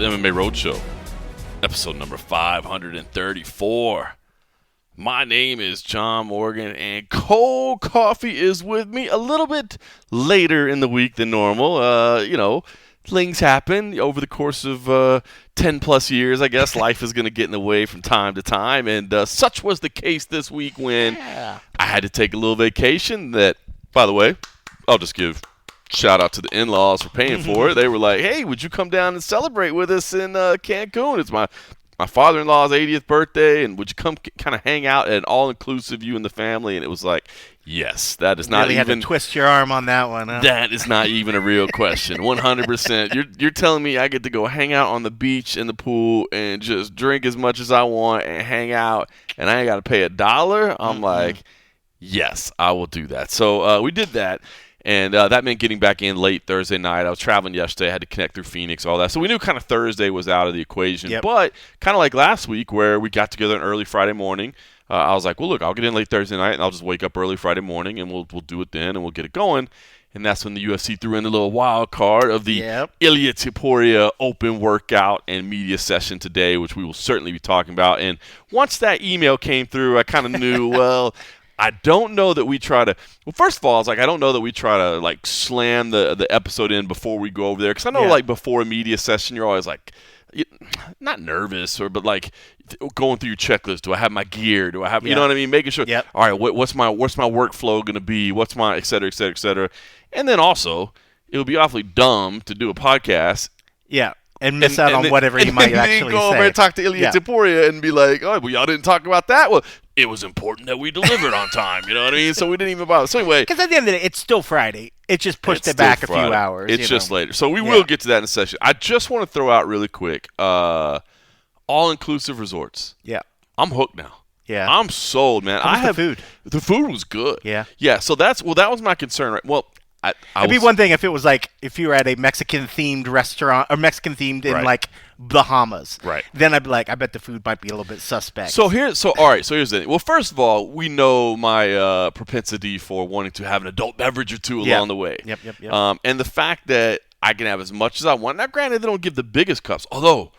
the MMA Roadshow, episode number 534. My name is John Morgan, and cold coffee is with me a little bit later in the week than normal. Things happen over the course of 10 plus years. I guess life is going to get in the way from time to time, and such was the case this week when I had to take a little vacation that, by the way, I'll just give shout out to the in-laws for paying for it. They were like, hey, would you come down and celebrate with us in Cancun? It's my father-in-law's 80th birthday, and would you come kind of hang out at an all-inclusive, you and the family? And it was like, yes, that is not really even... had to twist your arm on that one, huh? That is not even a real question. 100%. You're telling me I get to go hang out on the beach in the pool and just drink as much as I want and hang out, and I ain't got to pay $1? I'm like, yes, I will do that. So we did that. And that meant getting back in late Thursday night. I was traveling yesterday. I had to connect through Phoenix, all that. So we knew kind of Thursday was out of the equation. Yep. But kind of like last week where we got together an early Friday morning, I was like, well, look, I'll get in late Thursday night, and I'll just wake up early Friday morning, and we'll do it then, and we'll get it going. And that's when the UFC threw in the little wild card of the Ilia Topuria open workout and media session today, which we will certainly be talking about. And once that email came through, I kind of knew, well, I don't know that we try to – well, first of all, I was like, I don't know that we try to, like, slam the episode in before we go over there. Because I know, like, before a media session, you're always, like, not nervous, but, like, going through your checklist. Do I have my gear? Do I have – you know what I mean? Making sure, all right, what's my workflow going to be? What's my – et cetera, et cetera, et cetera. And then also, it would be awfully dumb to do a podcast. Yeah. And miss out on whatever you might actually say. And then go over and talk to Ilia Topuria and be like, oh, well, y'all didn't talk about that? Well, it was important that we delivered on time. You know what I mean? So we didn't even bother. So anyway. Because at the end of the day, it's still Friday. It just pushed it back a few hours. It's just later. So we will get to that in a session. I just want to throw out really quick, all-inclusive resorts. Yeah. I'm hooked now. Yeah. I'm sold, man. How was the food? The food was good. Yeah. Yeah, so that was my concern. Right? Well, it'd be one thing if it was like if you were at a Mexican-themed restaurant or Mexican-themed in like Bahamas. Right. Then I'd be like, I bet the food might be a little bit suspect. All right. So here's the thing. Well, first of all, we know my propensity for wanting to have an adult beverage or two along the way. Yep. And the fact that I can have as much as I want. Now, granted, they don't give the biggest cups. Although,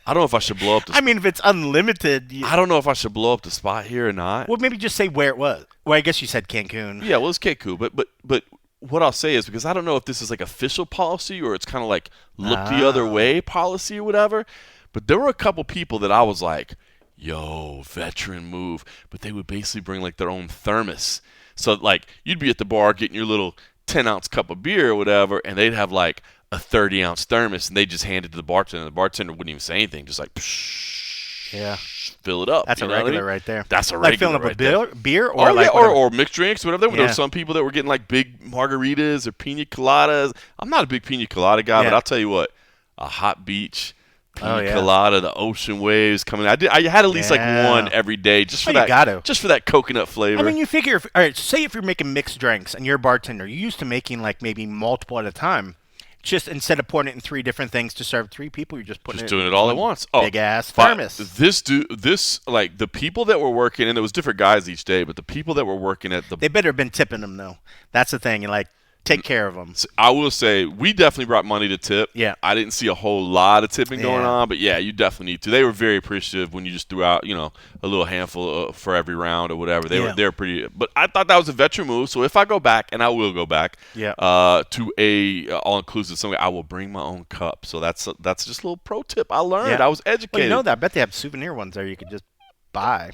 I don't know if I should blow up the I mean, if it's unlimited. I don't know if I should blow up the spot here or not. Well, maybe just say where it was. Well, I guess you said Cancun. Yeah, well, it's Cancun. But what I'll say is, because I don't know if this is like official policy or it's kind of like look the other way policy or whatever, but there were a couple people that I was like, yo, veteran move. But they would basically bring like their own thermos. So like you'd be at the bar getting your little 10-ounce cup of beer or whatever, and they'd have like a 30-ounce thermos, and they just hand it to the bartender, and the bartender wouldn't even say anything, just like, fill it up. That's a regular right there. That's a regular like filling up right with beer or or mixed drinks, whatever. There were some people that were getting like big margaritas or pina coladas. I'm not a big pina colada guy, but I'll tell you what, a hot beach pina colada, the ocean waves coming. I had at least like one every day just for that coconut flavor. I mean, you figure, all right, say if you're making mixed drinks and you're a bartender, you're used to making like maybe multiple at a time. Just instead of pouring it in 3 different things to serve 3 people, you're just putting doing it all at once. Big ass thermos. This like the people that were working, and it was different guys each day, but the people that were working at they better have been tipping them though. That's the thing. And like, take care of them. I will say we definitely brought money to tip. Yeah. I didn't see a whole lot of tipping going on, but yeah, you definitely need to. They were very appreciative when you just threw out, a little handful for every round or whatever. They were pretty. But I thought that was a veteran move. So if I go back, and I will go back, to a all-inclusive somewhere, I will bring my own cup. So that's just a little pro tip I learned. Yeah. I was educated. Well, you know that. I bet they have souvenir ones there you could just buy.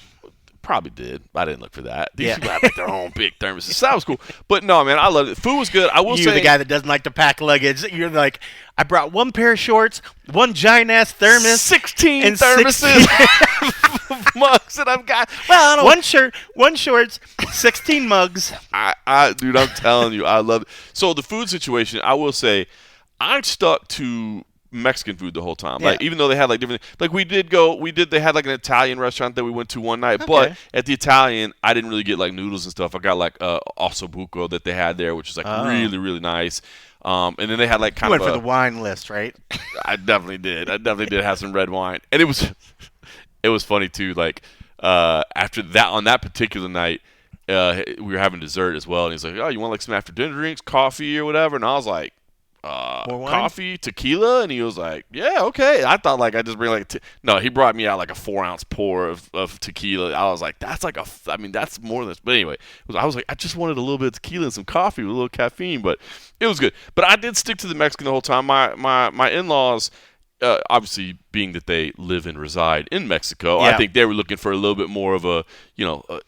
Probably did. I didn't look for that. These people have like their own big thermoses. So that was cool. But no, man, I loved it. Food was good. I will say, you're the guy that doesn't like to pack luggage. You're like, I brought 1 pair of shorts, 1 giant ass thermos, 16 and thermoses, mugs that I've got. Well, I don't 1 shirt, 1 shorts, 16 mugs. Dude, I'm telling you, I love it. So the food situation, I will say, I stuck to Mexican food the whole time. Like even though they had like different, like they had like an Italian restaurant that we went to one night, but at the Italian I didn't really get like noodles and stuff. I got like ossobuco that they had there, which is like really, really nice. And then they had like kind you of went for the wine list, right? I definitely did have some red wine, and it was funny too. Like after that, on that particular night, we were having dessert as well, and he's like, oh, you want like some after dinner drinks, coffee or whatever? And I was like, More wine? coffee, tequila, and he was like, "Yeah, okay." I thought like I just bring like no, he brought me out like a 4 ounce pour of tequila. I was like, "That's like I mean, that's more than this." But anyway, I was like, I just wanted a little bit of tequila and some coffee with a little caffeine, but it was good. But I did stick to the Mexican the whole time. My in-laws. Obviously, being that they live and reside in Mexico, I Yeah. think they were looking for a little bit more of a,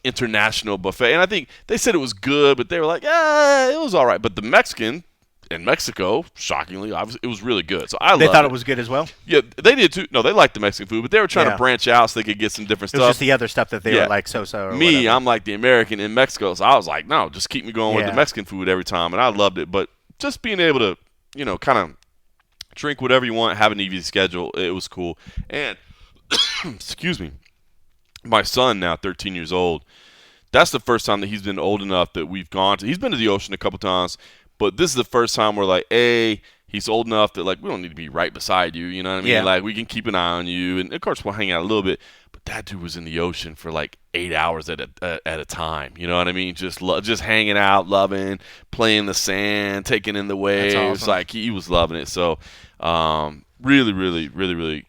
international buffet. And I think they said it was good, but they were like, it was all right. But the Mexican in Mexico, shockingly, obviously, it was really good. So I They loved thought it. it was good as well. Yeah, they did too. No, they liked the Mexican food, but they were trying to Yeah. branch out so they could get some different It was stuff. just the other stuff that they Yeah. were like so-so or Me, whatever. I'm like the American in Mexico, so I was like, no, just keep me going with Yeah. the Mexican food every time, and I loved it. But just being able to, kind of drink whatever you want, have an easy schedule, it was cool. And excuse me, my son now, 13 years old. That's the first time that he's been old enough that we've gone to. He's been to the ocean a couple times, but this is the first time we're like, he's old enough that like we don't need to be right beside you. You know what I mean? Yeah. Like we can keep an eye on you, and of course we'll hang out a little bit. But that dude was in the ocean for like 8 hours at a time. You know what I mean? Just hanging out, loving, playing the sand, taking in the waves. awesome. Like he was loving it. So really, really, really, really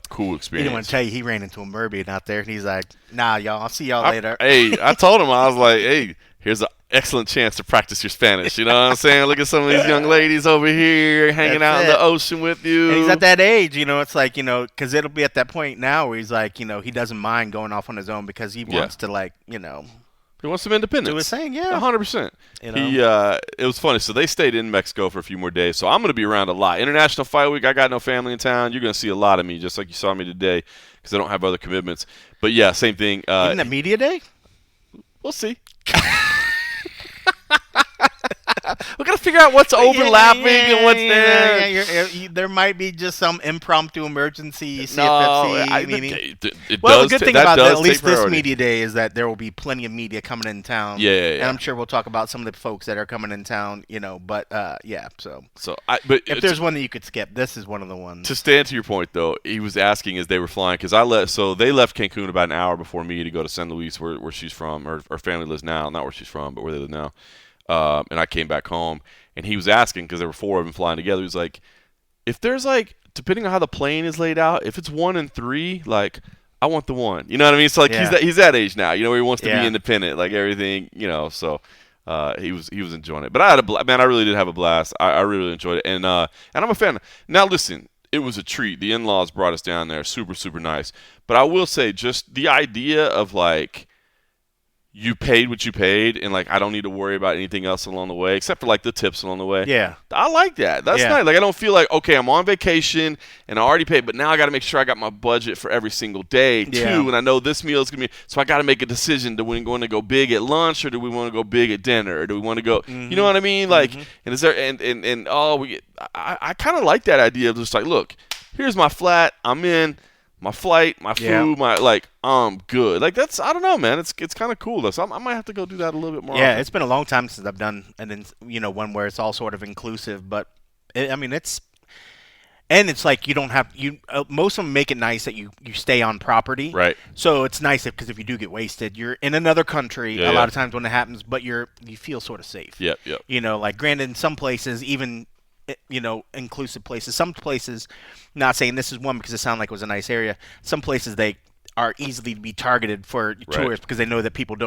cool He experience. didn't want to tell you he ran into a mermaid out there, and he's like, "Nah, y'all, I'll see y'all later." I told him, I was like, hey, here's an excellent chance to practice your Spanish. You know what I'm saying? Look at some of these young ladies over here hanging That's out in it. the ocean with you. And he's at that age, it's like, because it'll be at that point now where he's like, he doesn't mind going off on his own because he wants to, like, He wants some independence. do his thing, yeah. 100%. You know? It was funny. So they stayed in Mexico for a few more days. So I'm going to be around a lot. International Fight Week, I got no family in town. You're going to see a lot of me, just like you saw me today, because I don't have other commitments. But yeah, same thing. Even at media day? We'll see. We're gonna figure out what's overlapping and what's there. Yeah, there might be just some impromptu emergency CFFC No, meeting. it Well, does. the good thing that about does at least take this priority. media day is that there will be plenty of media coming in town. Yeah. And I'm sure we'll talk about some of the folks that are coming in town, But yeah, so But if there's one that you could skip, this is one of the ones. to stand to your point, though, he was asking as they were flying because they left Cancun about an hour before me to go to San Luis, where she's from, or her family lives now. Not where she's from, but where they live now. And I came back home, and he was asking because there were 4 of them flying together. He was like, if there's like, depending on how the plane is laid out, if it's 1 and 3, like I want the 1. You know what I mean? So like Yeah. he's that age now. Where he wants to Yeah. be independent, like everything. So. He was enjoying it, but I had man. I really did have a blast. I really enjoyed it, and I'm a fan. Now listen, it was a treat. The in-laws brought us down there, super super nice. But I will say, just the idea of like you paid what you paid, and like I don't need to worry about anything else along the way except for like the tips along the way. Yeah. I like that. That's Yeah. nice. Like I don't feel like okay, I'm on vacation and I already paid, but now I got to make sure I got my budget for every single day too, Yeah. and I know this meal is gonna be. So I got to make a decision: do we want to go big at lunch, or do we want to go big at dinner, or do we want to go? You know what I mean? Like, and is there and oh, I kind of like that idea of just like, look, here's my flat, I'm in. My flight, my food, Yeah. I'm good. Like that's, I don't know, man. It's kind of cool though. So I might have to go do that a little bit more. Yeah, often. it's been a long time since I've done one where it's all sort of inclusive, but it's like you don't have most of them make it nice that you stay on property, Right. So it's nice because if you do get wasted, you're in another country Yeah, a lot yeah. of times when it happens, but you feel sort of safe. Yep. Like granted, in some places, even inclusive places, some places, not saying this is one because it sounded like it was a nice area. Some places they are easily to be targeted for tourists because they know that people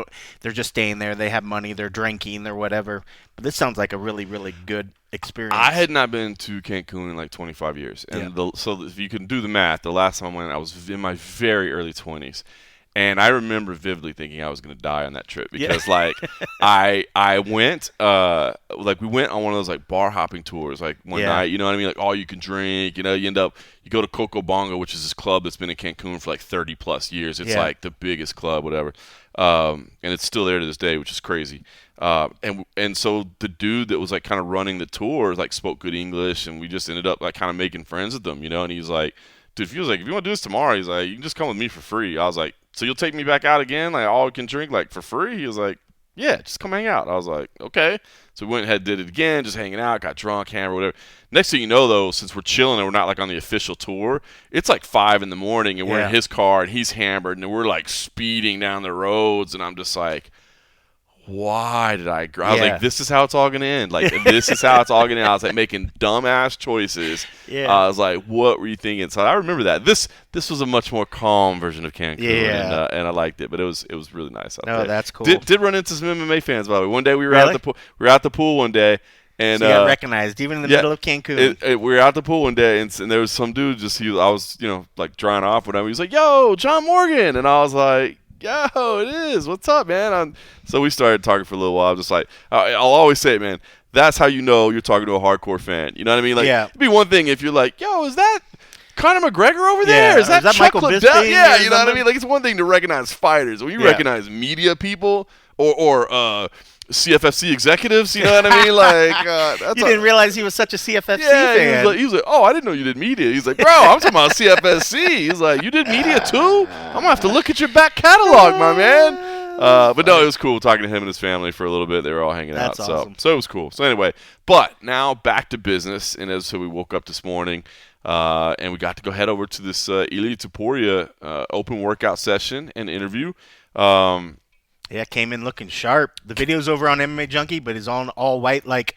they're just staying there, they have money, they're drinking, they're whatever. But this sounds like a really, really good experience. I had not been to Cancun in like 25 years, and so if you can do the math, the last time I went, I was in my very early 20s. And I remember vividly thinking I was going to die on that trip because, like, I went, we went on one of those, like, bar hopping tours, like, one night, you know what I mean? Like, all you can drink, you go to Coco Bongo, which is this club that's been in Cancun for, like, 30-plus years. It's, like, the biggest club, whatever. And it's still there to this day, which is crazy. And so the dude that was, like, kind of running the tour, like, spoke good English, and we just ended up, like, kind of making friends with them, and he's like, dude, if you want to do this tomorrow, he's like, you can just come with me for free. I was like, so you'll take me back out again, like all you can drink, like for free? He was like, yeah, just come hang out. I was like, okay. So we went ahead, did it again, just hanging out, got drunk, hammered, whatever. Next thing you know, though, since we're chilling and we're not like on the official tour, it's like 5 a.m. and we're in his car and he's hammered and we're like speeding down the roads, and I'm just like, why did I agree? I was like, this is how it's all going to end. Like, this is how it's all going to end. I was like making dumbass choices. Yeah. I was like, what were you thinking? So I remember that. This was a much more calm version of Cancun, and I liked it. But it was really nice out there. Oh, that's cool. Did run into some MMA fans, by the way. One day we were at the pool. We were at the pool one day. And so you got recognized even in the middle of Cancun. We were out the pool one day, and there was some dude. I was like drying off, whatever. He was like, "Yo, John Morgan," and I was like, "Yo, it is. What's up, man?" So we started talking for a little while. I'm just like, I'll always say it, man. That's how you know you're talking to a hardcore fan. You know what I mean? Like, it'd be one thing if you're like, "Yo, is that Conor McGregor over there? Is that Chuck Michael Liddell?" Bisping? Yeah, you know what I mean? Like, it's one thing to recognize fighters. When you recognize media people or CFFC executives, you know what I mean? Like, you didn't realize he was such a CFFC fan. He was like, "Oh, I didn't know you did media." He's like, "Bro, I'm talking about CFFC." He's like, "You did media too? I'm gonna have to look at your back catalog, my man." But no, it was cool talking to him and his family for a little bit. They were all hanging out, awesome. So it was cool. So anyway, but now back to business. And so we woke up this morning, and we got to go head over to this Ilia Topuria open workout session and interview. Yeah, came in looking sharp. The video's over on MMA Junkie, but he's on all white, like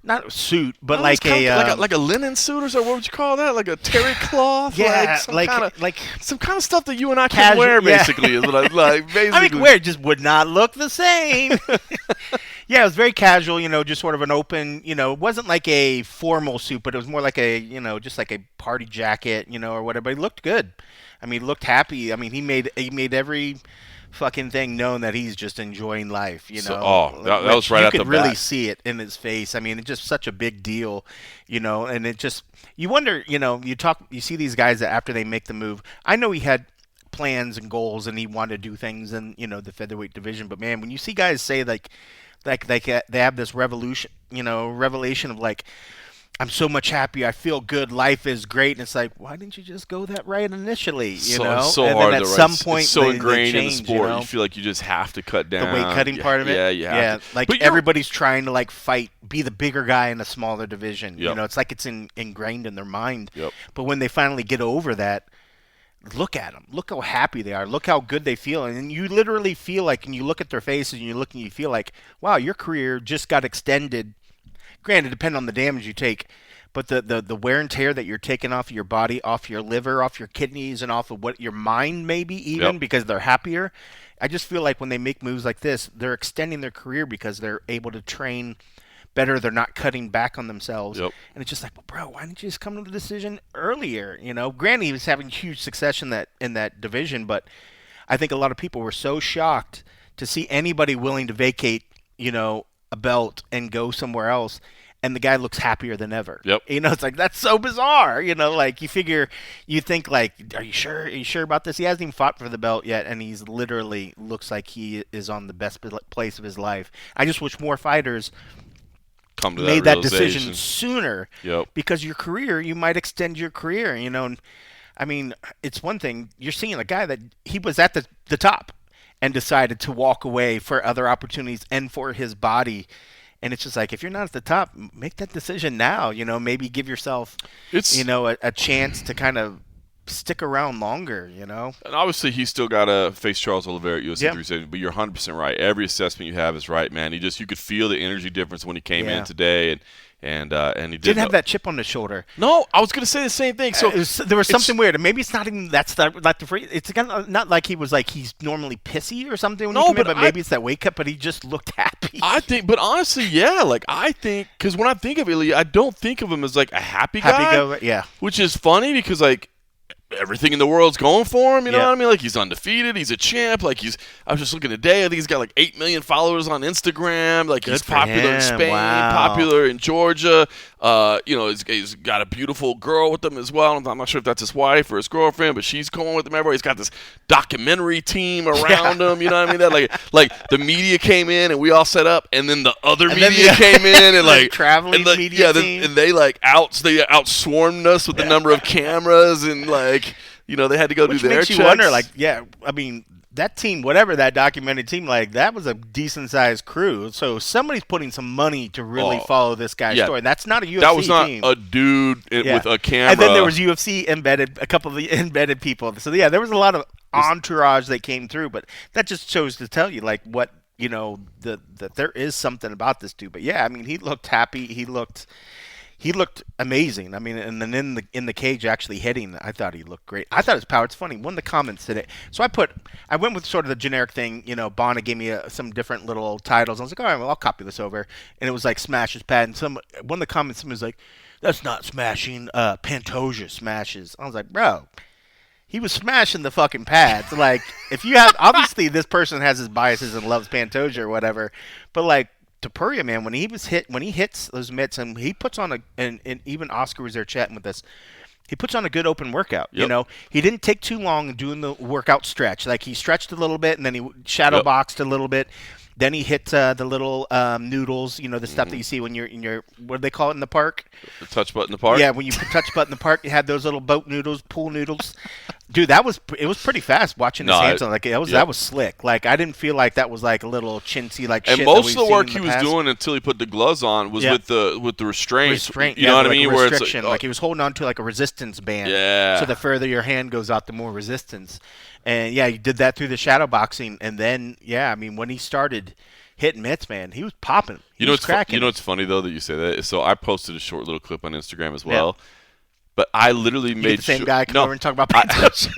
not a suit, but like a linen suit or so. What would you call that? Like a terry cloth? Yeah, some kind of stuff that you and I can wear. Basically, is what I like. Basically, I mean, wear it just would not look the same. Yeah, it was very casual. Just sort of an open. It wasn't like a formal suit, but it was more like a just like a party jacket, or whatever. But he looked good. I mean, he looked happy. I mean, he made every fucking thing known that he's just enjoying life, that was right at the bat. You could really see it in his face. I mean, it's just such a big deal, and it just, you wonder, you see these guys that after they make the move, I know he had plans and goals and he wanted to do things in, the featherweight division, but man, when you see guys say like they have this revelation of like, I'm so much happier. I feel good. Life is great. And it's like, why didn't you just go that right initially? So and hard. Then at some point, it's so ingrained change, in the sport. You feel like you just have to cut down the weight cutting part of it. Yeah, you have to. Like everybody's trying to like fight, be the bigger guy in a smaller division. Yep. It's like it's ingrained in their mind. Yep. But when they finally get over that, look at them. Look how happy they are. Look how good they feel. And you literally feel like, and you look at their faces, and you feel like, wow, your career just got extended. Granted, depending on the damage you take. But the wear and tear that you're taking off of your body, off your liver, off your kidneys, and off of what your mind maybe even because they're happier. I just feel like when they make moves like this, they're extending their career because they're able to train better. They're not cutting back on themselves. Yep. And it's just like, well, bro, why didn't you just come to the decision earlier? Granted, he was having huge success in that division, but I think a lot of people were so shocked to see anybody willing to vacate, a belt and go somewhere else. And the guy looks happier than ever. Yep. It's like, that's so bizarre. Like you think like, are you sure? Are you sure about this? He hasn't even fought for the belt yet, and he's literally looks like he is on the best place of his life. I just wish more fighters made that decision sooner. Yep. Because your career, you might extend your career. And I mean, it's one thing you're seeing a guy that he was at the top and decided to walk away for other opportunities and for his body. And it's just like, if you're not at the top, make that decision now. Maybe give yourself, a chance to kind of stick around longer. And obviously, he's still got to face Charles Oliveira at UFC 370. But you're 100% right. Every assessment you have is right, man. You could feel the energy difference when he came in today, and he didn't have that chip on his shoulder. No, I was going to say the same thing. So there was something weird, and maybe it's not even that's not the phrase. It's kind of not like he was like he's normally pissy or something when he came in, but maybe it's that weight cut. But he just looked happy. I think, but honestly, yeah, like I think because when I think of Ilia, I don't think of him as like a happy guy. Yeah. Which is funny because like everything in the world's going for him, you know what I mean? Like he's undefeated, he's a champ. Like I was just looking today, I think he's got like 8 million followers on Instagram. Like he's popular in Spain, popular in Georgia. He's got a beautiful girl with him as well. I'm not sure if that's his wife or his girlfriend, but she's going with him everywhere. He's got this documentary team around him, you know what I mean? That like the media came in and we all set up, and then the other media came in and like traveling media team. And they outswarmed us with the number of cameras and like they had to go do their checks. Which makes you wonder, like, I mean, that team, whatever that documented team, like, that was a decent-sized crew. So somebody's putting some money to really follow this guy's story. That's not a UFC team. That was not a dude with a camera. And then there was UFC embedded, a couple of the embedded people. So, yeah, there was a lot of entourage that came through. But that just shows to tell you, like, what that there is something about this dude. But yeah, I mean, he looked happy. He looked amazing. I mean, and then in the cage actually hitting, I thought he looked great. I thought his power. It's funny. One of the comments today. So I went with sort of the generic thing. Bonner gave me some different little titles. I was like, all right, well, I'll copy this over. And it was like smash his pad. And one of the comments was like, that's not smashing. Pantoja smashes. I was like, bro. He was smashing the fucking pads. Like, if you have, obviously this person has his biases and loves Pantoja or whatever, but like Topuria, man, when he hits those mitts and he puts on and even Oscar was there chatting with us, he puts on a good open workout. Yep. He didn't take too long doing the workout stretch. Like he stretched a little bit and then he shadow boxed a little bit. Then he hit the little noodles, the stuff that you see when you're in your, what do they call it in the park? The touch button in the park? Yeah, when you put touch button in the park, you had those little boat noodles, pool noodles. Dude, it was pretty fast watching his hands on. Like that was slick. Like I didn't feel like that was like a little chintzy like and shit. And most that of the work he was doing until he put the gloves on was with the restraint. You know what I like mean? Where it's like he was holding on to like a resistance band. Yeah. So the further your hand goes out, the more resistance. And yeah, he did that through the shadow boxing, and then I mean when he started hitting mitts, man, he was popping. He was cracking. You know what's funny though that you say that? So I posted a short little clip on Instagram as well. Yeah. But I literally made the same guy come over and talk about Pantoja.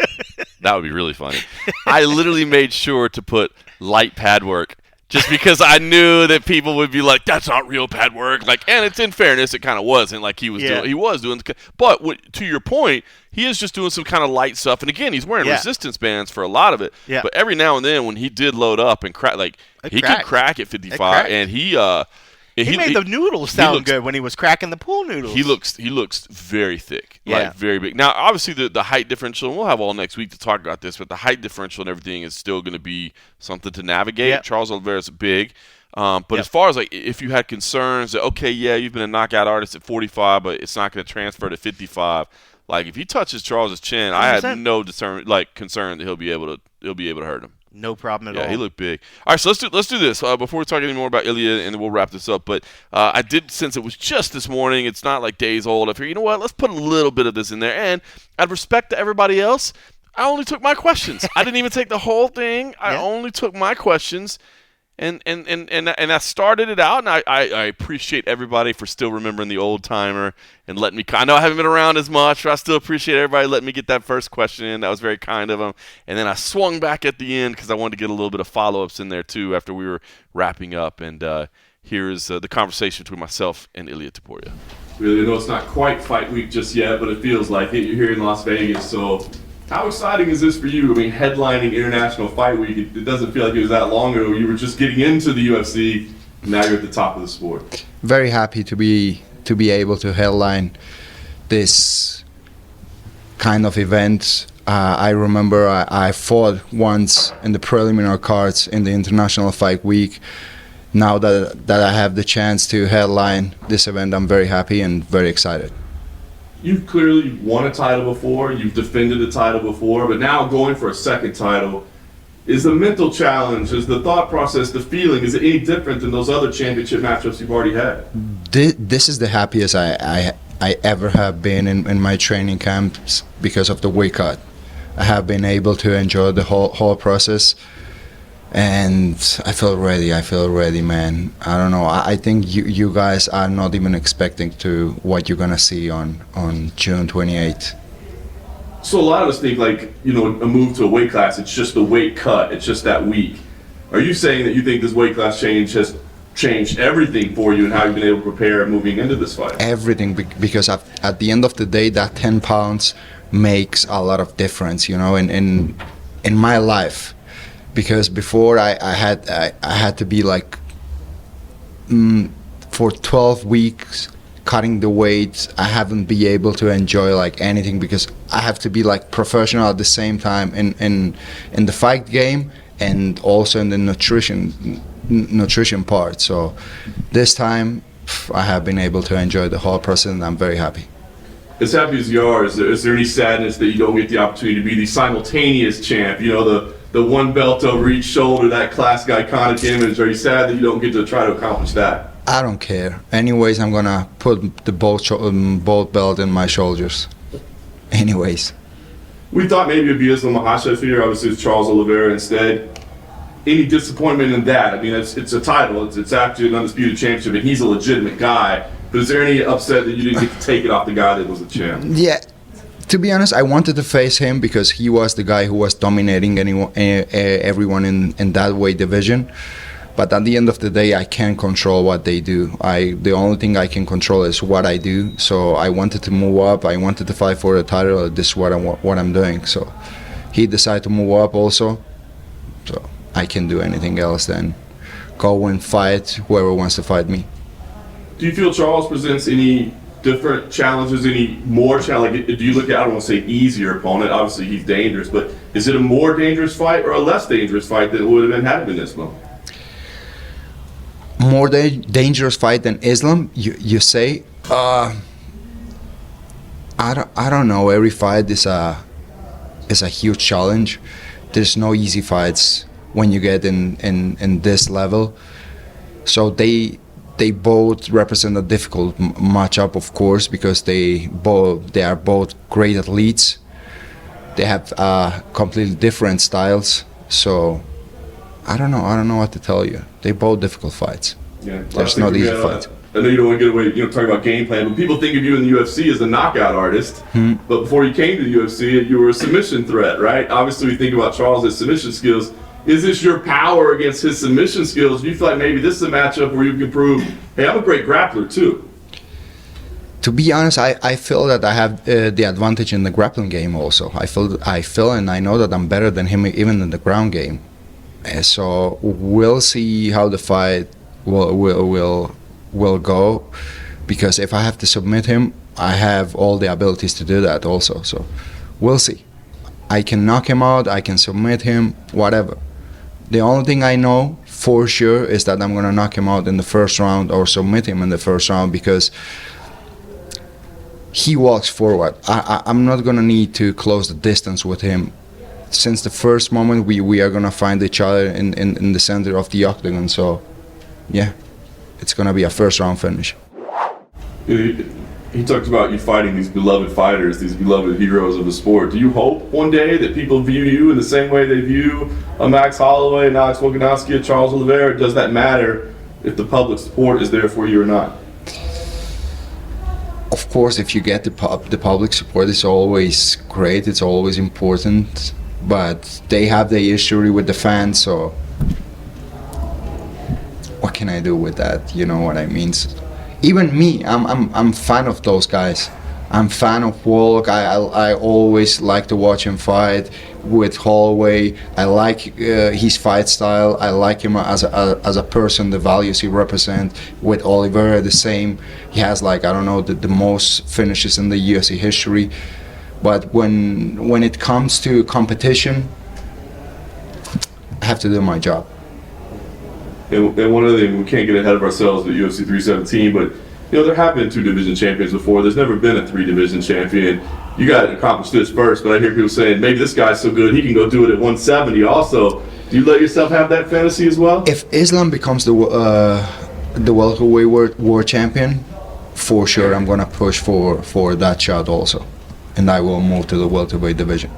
That would be really funny. I literally made sure to put light pad work just because I knew that people would be like, "That's not real pad work." Like, and it's in fairness, it kind of wasn't like he was doing. He was doing, but to your point, he is just doing some kind of light stuff. And again, he's wearing resistance bands for a lot of it. Yeah. But every now and then, when he did load up and crack, like he could crack at 55, and he made the noodles sound good when he was cracking the pool noodles. He looks very thick, like very big. Now, obviously, the height differential, and we'll have all next week to talk about this, but the height differential and everything is still going to be something to navigate. Yep. Charles Oliveira's big. But as far as, like, if you had concerns that, okay, you've been a knockout artist at 45, but it's not going to transfer to 55, like, if he touches Charles's chin, 100%. I had no concern that he'll be able to hurt him. No problem at all. Yeah, he looked big. All right, so let's do this before we talk any more about Ilia, and then we'll wrap this up. But I did, since it was just this morning, it's not like days old. I figured, you know what? Let's put a little bit of this in there. And out of respect to everybody else, I only took my questions. I didn't even take the whole thing. I only took my questions. And I started it out, and I appreciate everybody for still remembering the old timer and letting me. I know I haven't been around as much, but I still appreciate everybody letting me get that first question in. That was very kind of them. And then I swung back at the end because I wanted to get a little bit of follow-ups in there too after we were wrapping up. And here is the conversation between myself and Ilia Topuria. Really, I know it's not quite fight week just yet, but it feels like it. You're here in Las Vegas, so. How exciting is this for you? I mean, headlining International Fight Week, it doesn't feel like it was that long ago. You were just getting into the UFC, and now you're at the top of the sport. Very happy to be able to headline this kind of event. I remember I fought once in the preliminary cards in the International Fight Week. Now that I have the chance to headline this event, I'm very happy and very excited. You've clearly won a title before, you've defended a title before, but now going for a second title, is the mental challenge, is the thought process, the feeling, is it any different than those other championship matchups you've already had? This is the happiest I ever have been in my training camps because of the weight cut. I have been able to enjoy the whole process. And I feel ready, man. I don't know. I think you guys are not even expecting to what you're gonna see on June 28th. So a lot of us think like, a move to a weight class, it's just the weight cut, it's just that week. Are you saying that you think this weight class change has changed everything for you and how you've been able to prepare moving into this fight? Everything, because at the end of the day, that 10 pounds makes a lot of difference, in my life. Because before I had to be like for 12 weeks cutting the weight. I haven't been able to enjoy like anything because I have to be like professional at the same time in the fight game and also in the nutrition part. So this time I have been able to enjoy the whole process and I'm very happy. As happy as you are, is there any sadness that you don't get the opportunity to be the simultaneous champ? The one belt over each shoulder, that classic iconic image. Are you sad that you don't get to try to accomplish that? I don't care. Anyways, I'm gonna put the both belt in my shoulders. Anyways. We thought maybe it'd be Islam Makhachev here. Obviously, it's Charles Oliveira instead. any disappointment in that? I mean, it's a title. It's actually an undisputed championship, and he's a legitimate guy. But is there any upset that you didn't get to take it off the guy that was the champ? Yeah. To be honest, I wanted to face him because he was the guy who was dominating everyone in that weight division. But at the end of the day, I can't control what they do. The only thing I can control is what I do. So I wanted to move up. I wanted to fight for the title. This is what I'm doing. So he decided to move up also. So I can't do anything else than go and fight whoever wants to fight me. Do you feel Charles presents any different challenges, any more challenge? Do you look at, I don't want to say easier opponent, obviously he's dangerous, but is it a more dangerous fight or a less dangerous fight than it would have been had it been Islam? More dangerous fight than Islam, you say? I don't know. Every fight is a huge challenge. There's no easy fights when you get in this level. So they both represent a difficult matchup, of course, because they are both great athletes. They have completely different styles. So I don't know what to tell you. They're both difficult fights. Yeah, there's no easy fights. I know you don't want to get away, talking about game plan, but people think of you in the UFC as a knockout artist. But before you came to the UFC, you were a submission threat, right? Obviously, we think about Charles' submission skills. Is this your power against his submission skills? Do you feel like maybe this is a matchup where you can prove, hey, I'm a great grappler too? To be honest, I feel that I have the advantage in the grappling game also. I feel and I know that I'm better than him even in the ground game. So we'll see how the fight will go, because if I have to submit him, I have all the abilities to do that also. So we'll see. I can knock him out, I can submit him, whatever. The only thing I know for sure is that I'm going to knock him out in the first round or submit him in the first round, because he walks forward. I'm not going to need to close the distance with him. Since the first moment, we are going to find each other in the center of the octagon. So, yeah, it's going to be a first round finish. He talked about you fighting these beloved fighters, these beloved heroes of the sport. Do you hope one day that people view you in the same way they view a Max Holloway, an Alex Volkanovski, a Charles Oliveira? Does that matter if the public support is there for you or not? Of course, if you get the public support, it's always great. It's always important. But they have the history with the fans, so what can I do with that? You know what I mean? Even me, I'm fan of those guys. I'm fan of Volk. I always like to watch him fight with Holloway. I like his fight style. I like him as a person, the values he represents. With Oliveira, the same. He has the most finishes in the UFC history. But when it comes to competition, I have to do my job. And one other thing, we can't get ahead of ourselves with UFC 317, but there have been 2 division champions before. There's never been a 3 division champion. You got to accomplish this first, but I hear people saying maybe this guy's so good he can go do it at 170 also. Do you let yourself have that fantasy as well? If Islam becomes the welterweight world champion, for sure I'm gonna push for that shot also, and I will move to the welterweight division.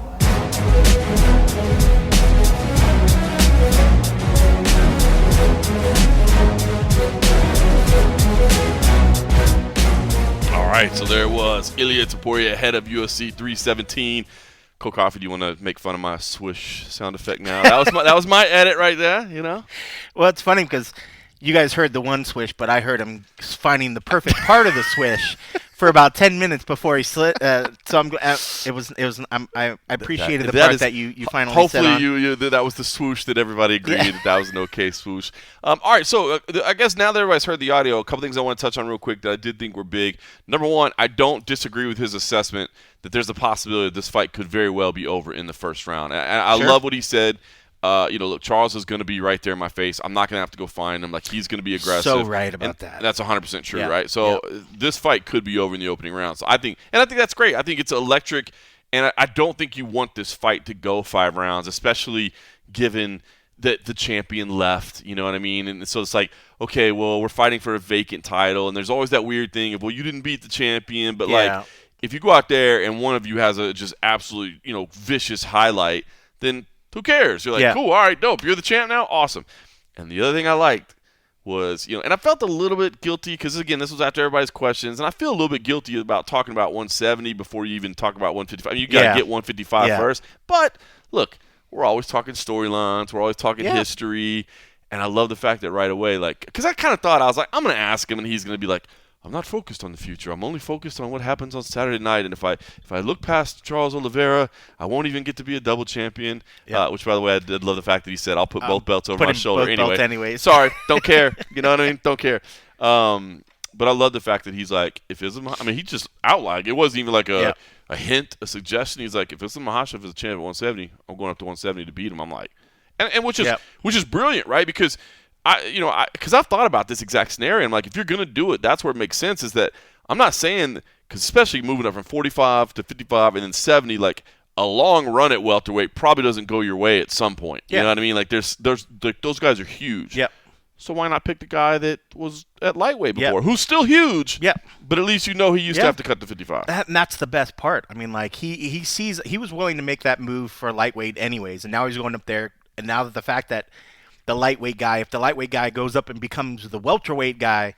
All right, so there it was. Ilia Topuria, head of UFC 317. Cole Coffey, do you want to make fun of my swoosh sound effect now? That was my edit right there, Well, it's funny because you guys heard the one swish, but I heard him finding the perfect part of the swish for about 10 minutes before he slid. So I appreciated the part that you finally said on. Hopefully that was the swoosh that everybody agreed that was an okay swoosh. All right, so I guess now that everybody's heard the audio, a couple things I want to touch on real quick that I did think were big. Number one, I don't disagree with his assessment that there's a possibility that this fight could very well be over in the first round. I love what he said. Look, Charles is going to be right there in my face. I'm not going to have to go find him. Like, he's going to be aggressive. So right about that. That's 100% true, right? So this fight could be over in the opening round. So I think that's great. I think it's electric, and I don't think you want this fight to go 5 rounds, especially given that the champion left. You know what I mean? And so it's like, okay, well, we're fighting for a vacant title, and there's always that weird thing of, well, you didn't beat the champion, but like, if you go out there and one of you has a just absolute, vicious highlight, then Who cares? You're like, cool, all right, dope. You're the champ now? Awesome. And the other thing I liked was, and I felt a little bit guilty because, again, this was after everybody's questions, and I feel a little bit guilty about talking about 170 before you even talk about 155. I mean, you got to get 155 first. But, look, we're always talking storylines. We're always talking history. And I love the fact that right away, because I kind of thought, I was like, I'm going to ask him, and he's going to be like, I'm not focused on the future. I'm only focused on what happens on Saturday night. And if I look past Charles Oliveira, I won't even get to be a double champion. Which, by the way, I did love the fact that he said, I'll put both belts over my shoulder anyway. Sorry, don't care. You know what I mean? Don't care. But I love the fact that he's like, if Islam, I mean, he just outlined. It wasn't even like a hint, a suggestion. He's like, if Islam Makhachev is a champ at 170, I'm going up to 170 to beat him. I'm like, and which is brilliant, right? Because I've thought about this exact scenario. I'm like, if you're going to do it, that's where it makes sense. Is that I'm not saying, because especially moving up from 45 to 55 and then 70, like a long run at welterweight probably doesn't go your way at some point. You know what I mean? Like there's those guys are huge. Yep. So why not pick the guy that was at lightweight before, who's still huge? Yep. But at least he used to have to cut to 55. And that's the best part. I mean, like he sees he was willing to make that move for lightweight anyways, and now he's going up there. And now that the fact that if the lightweight guy goes up and becomes the welterweight guy,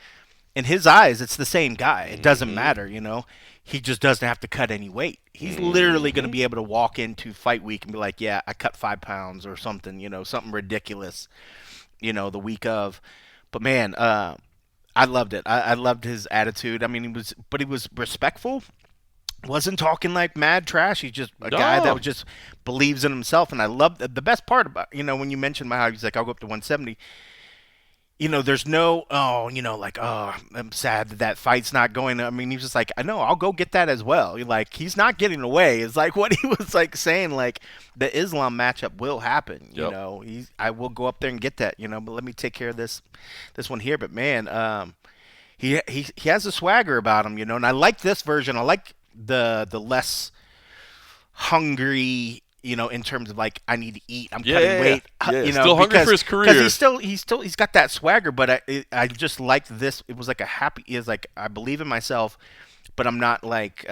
in his eyes, it's the same guy. It doesn't matter, He just doesn't have to cut any weight. He's literally going to be able to walk into fight week and be like, yeah, I cut 5 pounds or something, something ridiculous, the week of. But, man, I loved it. I loved his attitude. I mean, he was respectful. Wasn't talking like mad trash. He's just a guy that just believes in himself. And I love the best part about, when you mentioned how he's like, I'll go up to 170. There's no, I'm sad that fight's not going. I mean, he's just like, I know, I'll go get that as well. Like, he's not getting away. It's like what he was like saying, like the Islam matchup will happen. I will go up there and get that. But let me take care of this one here. But man, he has a swagger about him. And I like this version. I like the less hungry. In terms of like, I need to eat. I'm cutting weight. Still hungry for his career. Because he's got that swagger. But I just liked this. It was like a happy. It's like I believe in myself, but I'm not like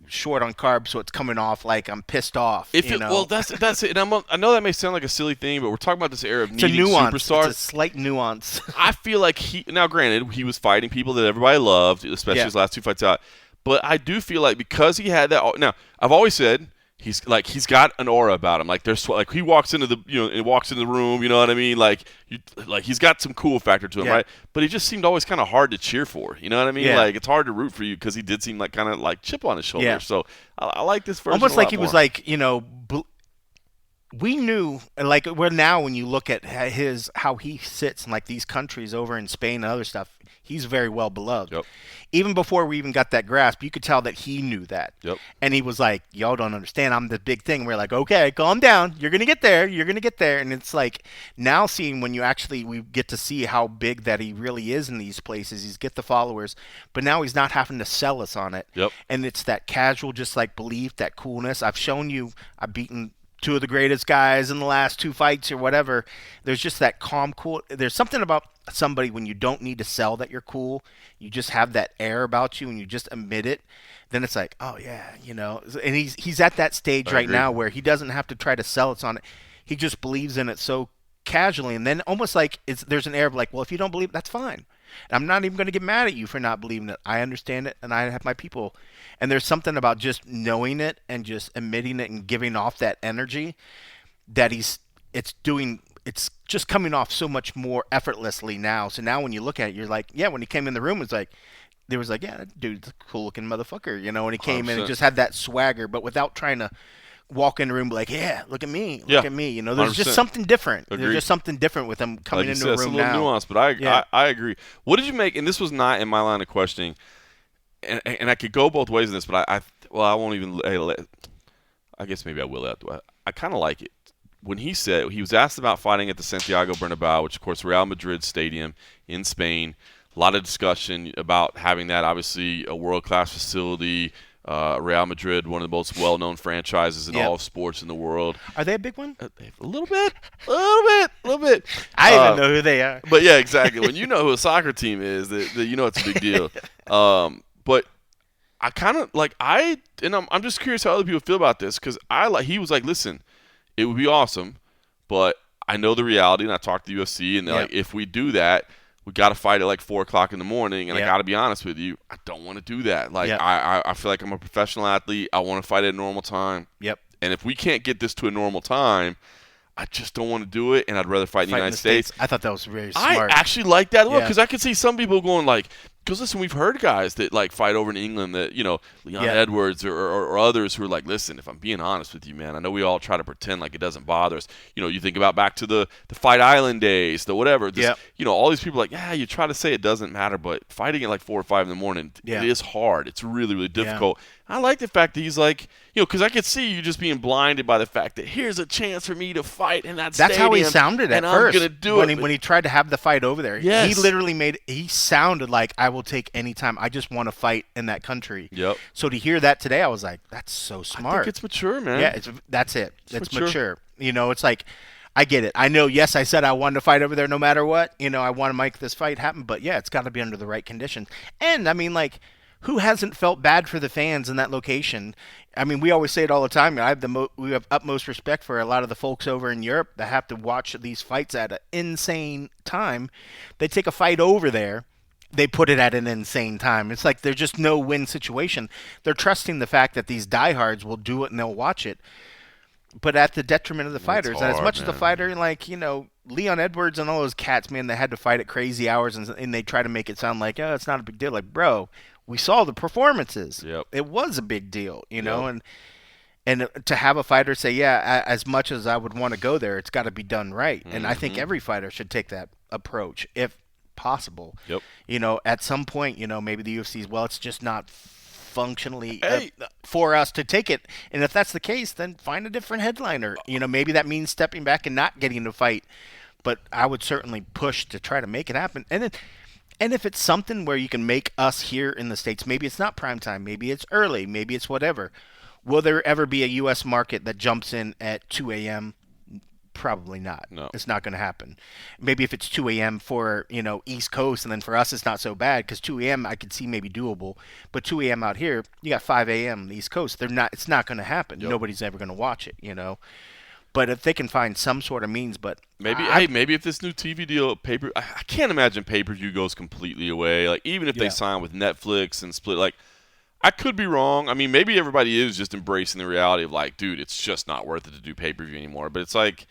short on carbs, so it's coming off like I'm pissed off. Well, that's it. And I know that may sound like a silly thing, but we're talking about this era of needing superstars. It's a slight nuance. I feel like now granted, he was fighting people that everybody loved, especially his last 2 fights out. But I do feel like because he had that. Now I've always said. He's got an aura about him. Like like he walks into the room. You know what I mean? Like he's got some cool factor to him, right? But he just seemed always kind of hard to cheer for. You know what I mean? Like it's hard to root for you because he did seem like kind of like chip on his shoulder. Yeah. So I like this version. Almost like he more. was like we knew like we're now when you look at how he sits in like these countries over in Spain and other stuff. He's very well beloved. Yep. Even before we even got that grasp, you could tell that he knew that. Yep. And he was like, y'all don't understand. I'm the big thing. We're like, okay, calm down. You're going to get there. You're going to get there. And it's like now seeing when we get to see how big that he really is in these places. He's get the followers. But now he's not having to sell us on it. Yep. And it's that casual just like belief, that coolness. I've shown you, I've beaten 2 of the greatest guys in the last 2 fights or whatever. There's just that calm, cool. There's something about somebody when you don't need to sell that you're cool. You just have that air about you and you just admit it. Then it's like, oh yeah, And he's at that stage right now where he doesn't have to try to sell us on it. He just believes in it so casually, and then almost like there's an air of like, well, if you don't believe, that's fine. I'm not even going to get mad at you for not believing it. I understand it, and I have my people. And there's something about just knowing it and just admitting it and giving off that energy that it's just coming off so much more effortlessly now. So now when you look at it, you're like, yeah, when he came in the room, it's like, there was like, yeah, that dude's a cool-looking motherfucker, when he came 100%. In and just had that swagger, but without trying to walk in the room and be like, yeah, look at me, look at me. There's 100%. Just something different. Agreed. There's just something different with him coming like into a room now. It's a little nuance, but I agree. What did you make, and this was not in my line of questioning, and I could go both ways in this, but I won't even, I guess maybe I will. I kind of like it. When he said, he was asked about fighting at the Santiago Bernabeu, which of course Real Madrid stadium in Spain, a lot of discussion about having that, obviously a world-class facility. Real Madrid, one of the most well-known franchises in all of sports in the world. Are they a big one? A little bit. I even know who they are. But yeah, exactly. When you know who a soccer team is, that you know it's a big deal. But I kind of I'm just curious how other people feel about this because he was like, listen, it would be awesome, but I know the reality, and I talked to the UFC, and they're like, if we do that, we got to fight at like 4 o'clock in the morning, and I got to be honest with you, I don't want to do that. Like, I feel like I'm a professional athlete. I want to fight at a normal time. Yep. And if we can't get this to a normal time, I just don't want to do it, and I'd rather fight in the United States. I thought that was very smart. I actually like that a little because I could see some people going like, because listen, we've heard guys that like fight over in England that, you know, Leon Edwards or others who are like, listen, if I'm being honest with you, man, I know we all try to pretend like it doesn't bother us. You know, you think about back to the Fight Island days, the whatever. This, you know, all these people are like, yeah, you try to say it doesn't matter, but fighting at like 4 or 5 in the morning, it is hard. It's really, really difficult. I like the fact that he's like, you know, because I could see you just being blinded by the fact that here's a chance for me to fight in that stadium. That's how he sounded at first. I'm gonna do it when he tried to have the fight over there. He literally he sounded like, I will take any time. I just want to fight in that country. Yep. So to hear that today, I was like, that's so smart. I think it's mature, man. Yeah, that's it. It's mature. You know, it's like, I get it. I know, yes, I said I wanted to fight over there no matter what. You know, I want to make this fight happen. But, yeah, it's got to be under the right conditions. And, I mean, like, who hasn't felt bad for the fans in that location? I mean, we always say it all the time. We have utmost respect for a lot of the folks over in Europe that have to watch these fights at an insane time. They take a fight over there. They put it at an insane time. It's like there's just no win situation. They're trusting the fact that these diehards will do it and they'll watch it, but at the detriment of the fighters. And as much as the fighter, like, you know, Leon Edwards and all those cats, man, they had to fight at crazy hours, and they try to make it sound like, oh, it's not a big deal. Like, bro, we saw the performances. It was a big deal, you know, and to have a fighter say, yeah, as much as I would want to go there, it's got to be done right. And I think every fighter should take that approach if possible. You know, at some point, you know, maybe the UFC's, well, it's just not functionally for us to take it. And if that's the case, then find a different headliner. You know, maybe that means stepping back and not getting to fight. But I would certainly push to try to make it happen. And if it's something where you can make us here in the States, maybe it's not prime time, maybe it's early, maybe it's whatever. Will there ever be a U.S. market that jumps in at 2 a.m.? Probably not. No. It's not going to happen. Maybe if it's 2 a.m. for, you know, East Coast, and then for us it's not so bad because 2 a.m. I could see maybe doable. But 2 a.m. out here, you got 5 a.m. on the East Coast. It's not going to happen. Nobody's ever going to watch it, you know. But if they can find some sort of means, but maybe maybe if this new TV deal I can't imagine pay-per-view goes completely away. Like even if they sign with Netflix and split, like I could be wrong. I mean, maybe everybody is just embracing the reality of like, dude, it's just not worth it to do pay-per-view anymore. But it's like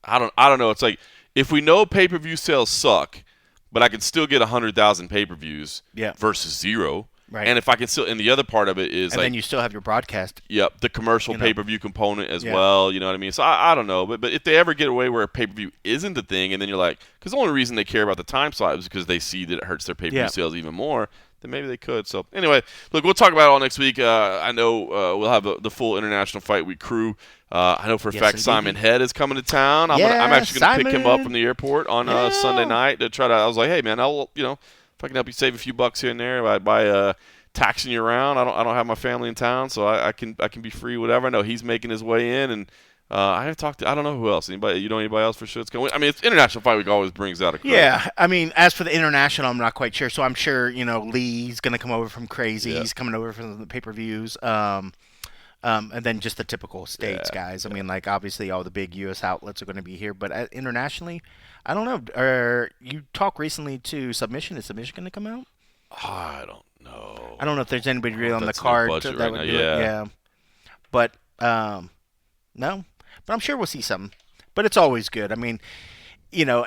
I don't know. It's like if we know pay-per-view sales suck, but I can still get 100,000 pay-per-views versus 0. Right. And if I can still, and the other part of it is, and then you still have your broadcast. Yep, the commercial pay-per-view component as well. You know what I mean? So I don't know, but if they ever get away where a pay-per-view isn't the thing, and then you're like, because the only reason they care about the time slot is because they see that it hurts their pay-per-view sales even more. Then maybe they could. So anyway, look, we'll talk about it all next week. I know we'll have the full International Fight Week crew. I know for a fact Simon Head is coming to town. I'm actually going to pick him up from the airport on Sunday night to try to. I was like, hey man, I'll if I can help you save a few bucks here and there by taxing you around. I don't have my family in town, so I can be free, whatever. I know he's making his way in, and I have talked to, I don't know who else. Anybody? You know anybody else for sure? It's going. I mean, it's International Fight Week always brings out a crowd. Yeah, I mean, as for the international, I'm not quite sure. So I'm sure Lee's going to come over from Crazy. Yeah. He's coming over from the pay-per-views. And then just the typical States guys. I mean, like, obviously all the big U.S. outlets are going to be here. But internationally, I don't know. You talked recently to Submission. Is Submission going to come out? I don't know. I don't know if there's anybody really on the card that would do it. Yeah. But, no. But I'm sure we'll see something. But it's always good. I mean, I know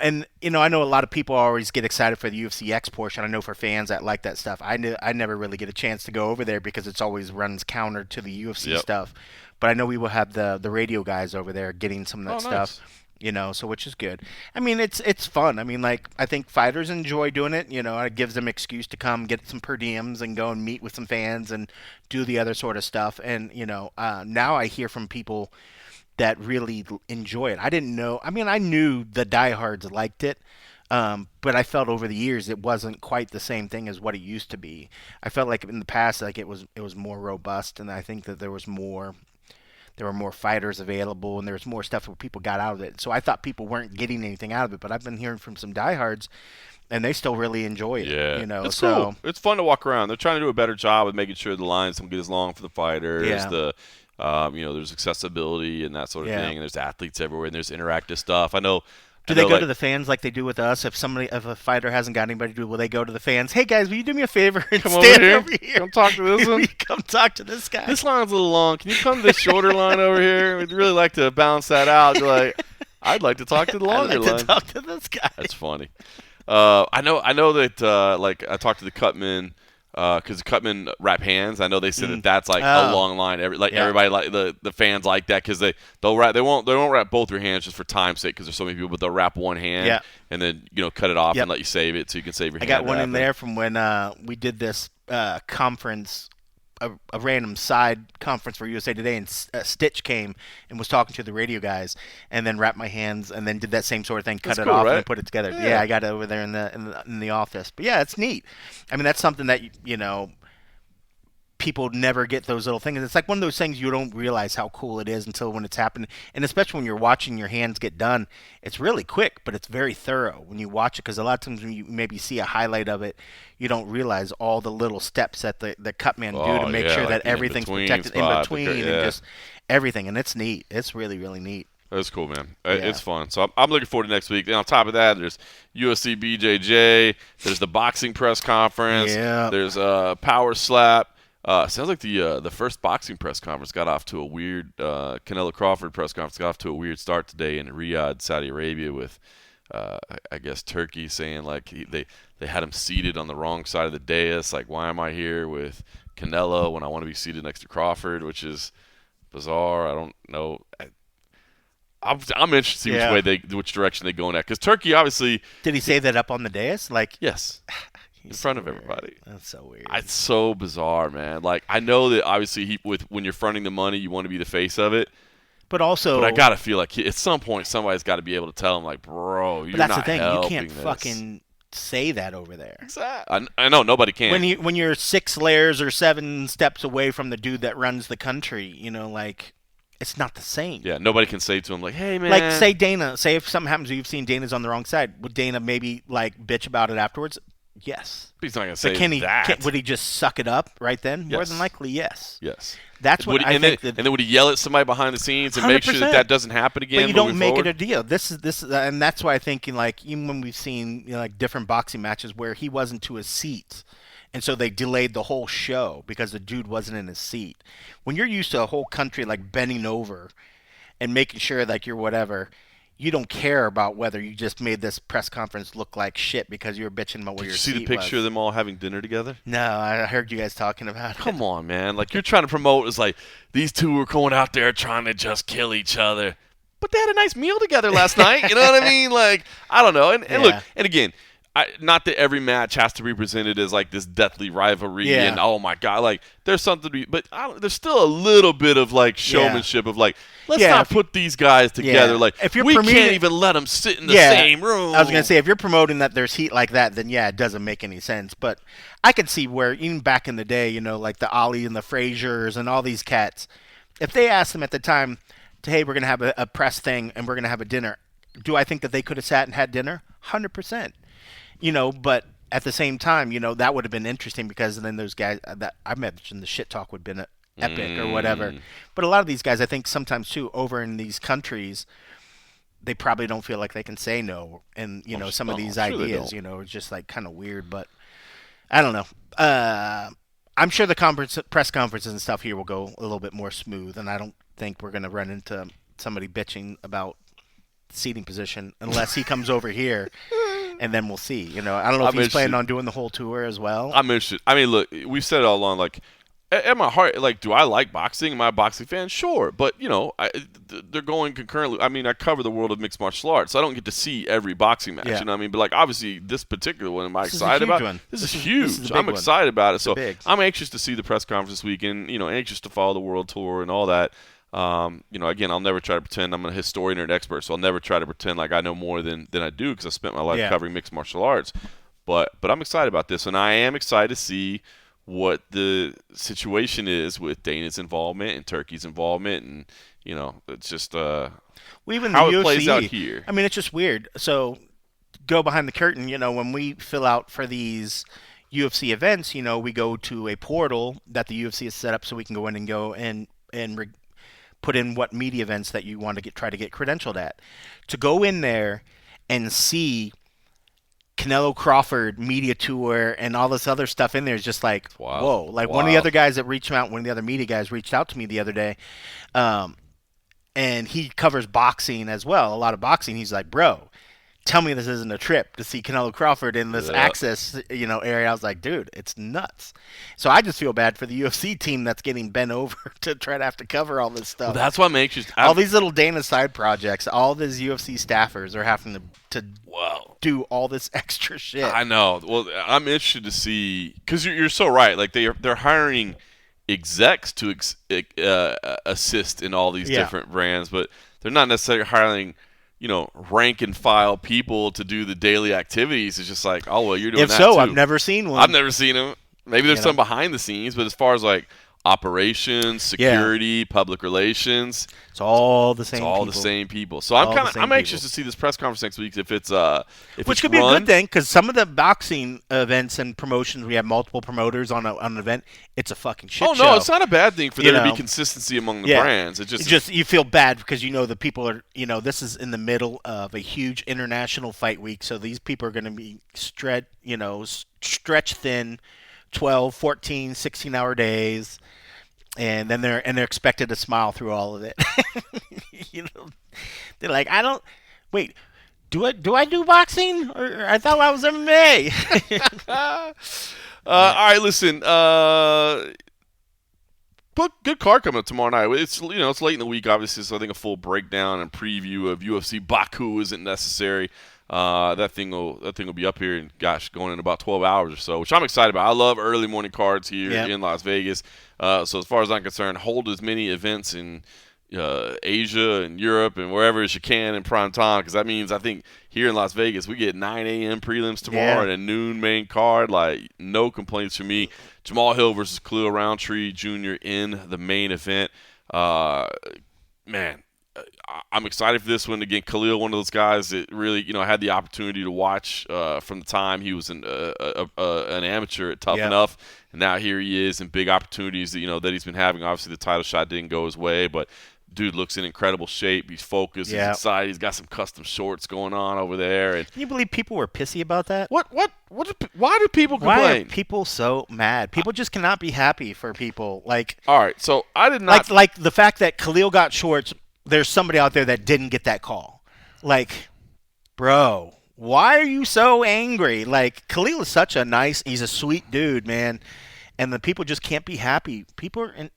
a lot of people always get excited for the UFC X portion. I know for fans that like that stuff. I never really get a chance to go over there because it's always runs counter to the UFC stuff. But I know we will have the radio guys over there getting some of that stuff. Nice. So which is good. I mean, it's fun. I mean, like, I think fighters enjoy doing it. It gives them an excuse to come get some per diems and go and meet with some fans and do the other sort of stuff. And, now I hear from people that really enjoy it. I didn't know. I mean, I knew the diehards liked it, but I felt over the years it wasn't quite the same thing as what it used to be. I felt like in the past, like it was more robust, and I think that there were more fighters available, and there was more stuff where people got out of it. So I thought people weren't getting anything out of it, but I've been hearing from some diehards, and they still really enjoy it. Yeah, it's cool. It's fun to walk around. They're trying to do a better job of making sure the lines don't get as long for the fighters. There's accessibility and that sort of Yeah. thing, and there's athletes everywhere, and there's interactive stuff. I know. Do they go to the fans like they do with us? If a fighter hasn't got anybody to do, will they go to the fans? Hey guys, will you do me a favor and Come stand over here. Come talk to this one. Come talk to this guy. This line's a little long. Can you come to this shorter line over here? We'd really like to balance that out. You're like, I'd like to talk to the longer I'd like line. to talk to this guy. That's funny. I know that I talked to the Cutmen because the Cutmen wrap hands. I know they said that that's like a long line. Everybody like the fans like that because they won't wrap both your hands just for time's sake because there's so many people, but they'll wrap one hand and then cut it off and let you save it so you can save your hand. I got one in there from when we did this conference. A random side conference for USA Today, and Stitch came and was talking to the radio guys, and then wrapped my hands, and then did that same sort of thing, cut it off, right? And put it together. Yeah, I got it over there in the office. But yeah, it's neat. I mean, that's something that people never get those little things. It's like one of those things you don't realize how cool it is until when it's happened. And especially when you're watching your hands get done, it's really quick, but it's very thorough when you watch it. Because a lot of times when you maybe see a highlight of it, you don't realize all the little steps that the cutman do to make sure that everything's protected in between and just everything. And it's neat. It's really, really neat. That's cool, man. It's fun. So I'm looking forward to next week. And on top of that, there's UFC BJJ. There's the boxing press conference. Yeah. There's Power Slap. Sounds like the first boxing press conference got off to a weird Canelo Crawford press conference got off to a weird start today in Riyadh, Saudi Arabia, with I guess Turkey saying like they had him seated on the wrong side of the dais. Like, why am I here with Canelo when I want to be seated next to Crawford, which is bizarre. I don't know. I'm interested to see which direction they go in at, because Turkey obviously. Did he say that up on the dais? Like, yes. In front of everybody. That's so weird. It's so bizarre, man. Like, I know that obviously when you're fronting the money, you want to be the face of it. But I gotta feel like at some point somebody's got to be able to tell him, like, bro, you're not helping. That's the thing. You can't this. fucking say that over there. Exactly. I know nobody can. When you're 6 layers or 7 steps away from the dude that runs the country, like. It's not the same. Yeah, nobody can say to him, like, hey, man. Like, say Dana, say if something happens, you've seen Dana's on the wrong side, would Dana maybe, like, bitch about it afterwards? Yes. But he's not going to say that. Would he just suck it up right then? Yes. More than likely, yes. Yes. That's what I think. And then would he yell at somebody behind the scenes and 100%. make sure that doesn't happen again? But you don't make it a deal. This is, and that's why I think, like, even when we've seen, like, different boxing matches where he wasn't to his seat, and so they delayed the whole show because the dude wasn't in his seat. When you're used to a whole country, like, bending over and making sure like you're whatever, you don't care about whether you just made this press conference look like shit because you were bitching about where your seat was. Did you see the picture of them all having dinner together? No, I heard you guys talking about it. Come on, man. Like, you're trying to promote as like these two were going out there trying to just kill each other. But they had a nice meal together last night. You know what I mean? Like, I don't know. And look, and again, not that every match has to be presented as like this deathly rivalry and oh my god, like there's something to be, but there's still a little bit of like showmanship of like let's not put these guys together. Like, if we can't even let them sit in the same room. I was gonna say, if you're promoting that there's heat like that, then it doesn't make any sense. But I can see where even back in the day, like the Ali and the Fraziers and all these cats, if they asked them at the time, hey, we're gonna have a press thing and we're gonna have a dinner, do I think that they could have sat and had dinner? 100%. But at the same time, that would have been interesting because then those guys that I mentioned, the shit talk would have been epic or whatever. But a lot of these guys, I think sometimes too, over in these countries, they probably don't feel like they can say no. And, some of these ideas, it's just like kind of weird. But I don't know. I'm sure the press conferences and stuff here will go a little bit more smooth. And I don't think we're going to run into somebody bitching about seating position unless he comes over here. And then we'll see. I don't know if he's planning on doing the whole tour as well. I'm interested. I mean, look, we've said it all along. Like, at my heart, like, do I like boxing? Am I a boxing fan? Sure. But, they're going concurrently. I mean, I cover the world of mixed martial arts, so I don't get to see every boxing match. You know what I mean? But, like, obviously, this particular one, am I excited about? This is huge. I'm excited about it. So I'm anxious to see the press conference this weekend, anxious to follow the world tour and all that. Again, I'll never try to pretend I'm a historian or an expert, so I'll never try to pretend like I know more than I do because I spent my life covering mixed martial arts. But I'm excited about this, and I am excited to see what the situation is with Dana's involvement and Turkey's involvement, and it's just even how the it UFC, plays out here. I mean, it's just weird. So go behind the curtain. When we fill out for these UFC events, we go to a portal that the UFC has set up so we can go in and put in what media events that you want to try to get credentialed at. To go in there and see Canelo Crawford media tour and all this other stuff in there is just like, whoa. Like one of the other guys that reached out, one of the other media guys reached out to me the other day, and he covers boxing as well, a lot of boxing. He's like, bro, tell me this isn't a trip to see Canelo Crawford in this access, area. I was like, dude, it's nuts. So I just feel bad for the UFC team that's getting bent over to try to have to cover all this stuff. Well, that's what makes you. All these little Dana side projects, all these UFC staffers are having to do all this extra shit. I know. Well, I'm interested to see because you're so right. Like they're hiring execs to assist in all these different brands, but they're not necessarily hiring rank and file people to do the daily activities. It's just like, oh, well, you're doing if that so, too. I've never seen one. I've never seen them. Maybe there's some behind the scenes, but as far as like operations, security, public relations, it's all the same. The same people. So I'm anxious to see this press conference next week if it's which could be a good thing because some of the boxing events and promotions we have multiple promoters on an event. It's a fucking shit show. Oh no, it's not a bad thing for there to be consistency among the brands. It's just you feel bad because the people are this is in the middle of a huge international fight week, so these people are going to be stretch thin, 12, 14, 16-hour days. And then they're expected to smile through all of it. They're like, do I do boxing or I thought I was MMA. All right, listen. Good card coming up tomorrow night. It's it's late in the week, obviously, so I think a full breakdown and preview of UFC Baku isn't necessary. That thing will be up here and going in about 12 hours or so, which I'm excited about. I love early morning cards here in Las Vegas. So as far as I'm concerned, hold as many events in Asia and Europe and wherever as you can in prime time, because that means I think here in Las Vegas we get 9 a.m. prelims tomorrow and a noon main card. Like, no complaints from me. Jamal Hill versus Khalil Roundtree Jr. in the main event. Man, I'm excited for this one. Again, Khalil, one of those guys that really, had the opportunity to watch from the time he was an amateur at Tough Enough, and now here he is in big opportunities that that he's been having. Obviously, the title shot didn't go his way, but dude looks in incredible shape. He's focused. He's excited. He's got some custom shorts going on over there. And can you believe people were pissy about that? Why do people complain? Why are people so mad? People just cannot be happy for people. Like, all right, so I did not like the fact that Khalil got shorts. There's somebody out there that didn't get that call. Like, bro, why are you so angry? Like, Khalil is he's a sweet dude, man. And the people just can't be happy.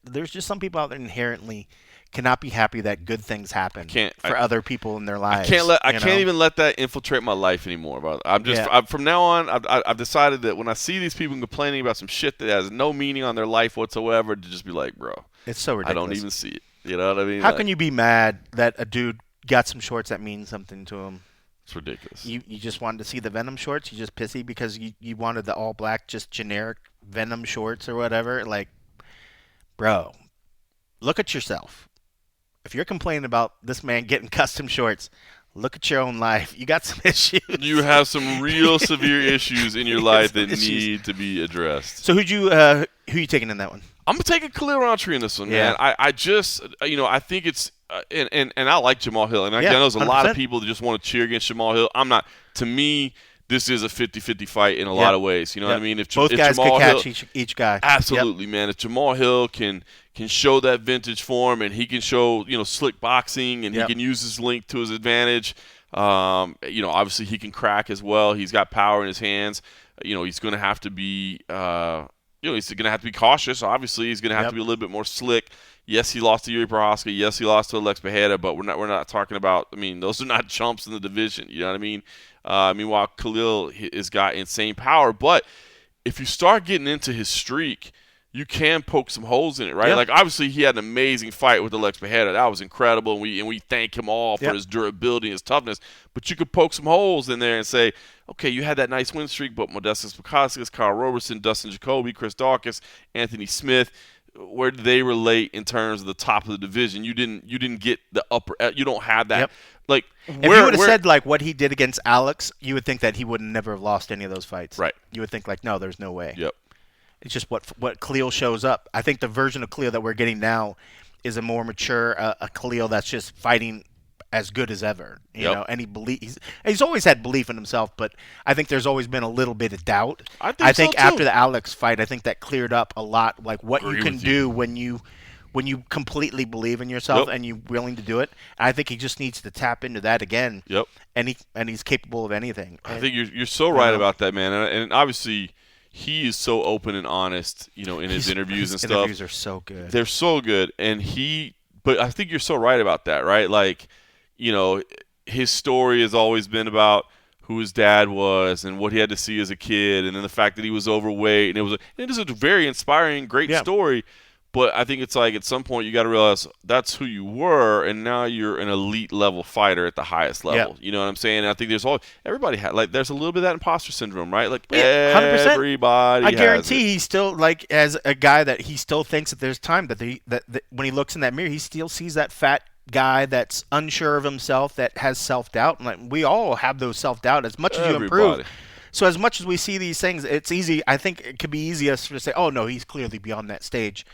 There's just some people out there inherently cannot be happy that good things happen for other people in their lives. I can't even let that infiltrate my life anymore. From now on, I've decided that when I see these people complaining about some shit that has no meaning on their life whatsoever, to just be like, bro, it's so ridiculous. I don't even see it. You know what I mean? How can you be mad that a dude got some shorts that mean something to him? It's ridiculous. You just wanted to see the Venom shorts? You just pissy because you wanted the all black, just generic Venom shorts or whatever? Like, bro, look at yourself. If you're complaining about this man getting custom shorts, look at your own life. You got some issues. You have some real severe issues in your life that need to be addressed. So who you taking in that one? I'm gonna take a Khalil Roundtree in this one, man. I just, I think it's, and I like Jamal Hill, and I know there's a lot of people that just want to cheer against Jamal Hill. I'm not. To me, this is a 50-50 fight in a lot of ways. You know what I mean? Both guys Jamal can catch each guy. Absolutely, man. If Jamal Hill can show that vintage form, and he can show slick boxing, and he can use his length to his advantage. Obviously he can crack as well. He's got power in his hands. He's going to have to be. He's going to have to be cautious. Obviously, he's going to have to be a little bit more slick. Yes, he lost to Yuri Prohaska. Yes, he lost to Alex Pereira, but we're not talking about. I mean, those are not chumps in the division. You know what I mean? Meanwhile, Khalil has got insane power, but if you start getting into his streak, you can poke some holes in it, right? Like, obviously, he had an amazing fight with Alex Pereira. That was incredible, and we thank him all for his durability and his toughness. But you could poke some holes in there and say, okay, you had that nice win streak, but Modestas Bukauskas, Kyle Roberson, Dustin Jacoby, Chris Dawkins, Anthony Smith, where do they relate in terms of the top of the division? You didn't get the upper. You don't have that. Like, if you would have said like what he did against Alex, you would think that he would never have lost any of those fights. Right. You would think like, no, there's no way. Yep. It's just what Khalil shows up. I think the version of Khalil that we're getting now is a more mature, a Khalil that's just fighting as good as ever, you know, and he's always had belief in himself, but I think there's always been a little bit of doubt. I think so, after too. the Alex fight, I think that cleared up a lot, like what you can with do when you completely believe in yourself and you're willing to do it. I think he just needs to tap into that again. Yep. And he's capable of anything. I think you're so right about that, man. And obviously, he is so open and honest, you know, in his interviews and stuff. Interviews are so good. They're so good, but I think you're so right about that, right? Like, you know, his story has always been about who his dad was and what he had to see as a kid, and then the fact that he was overweight, and it is a very inspiring, great story. But I think it's like at some point you got to realize that's who you were, and now you're an elite level fighter at the highest level. You know what I'm saying? And I think everybody there's a little bit of that imposter syndrome, right? Like 100%. Everybody. I guarantee he's still like as a guy that he still thinks that there's time that when he looks in that mirror, he still sees that fat guy that's unsure of himself, that has self-doubt. And like we all have those self-doubt as much as you improve. So as much as we see these things, it's easy. I think it could be easiest to say, oh no, he's clearly beyond that stage.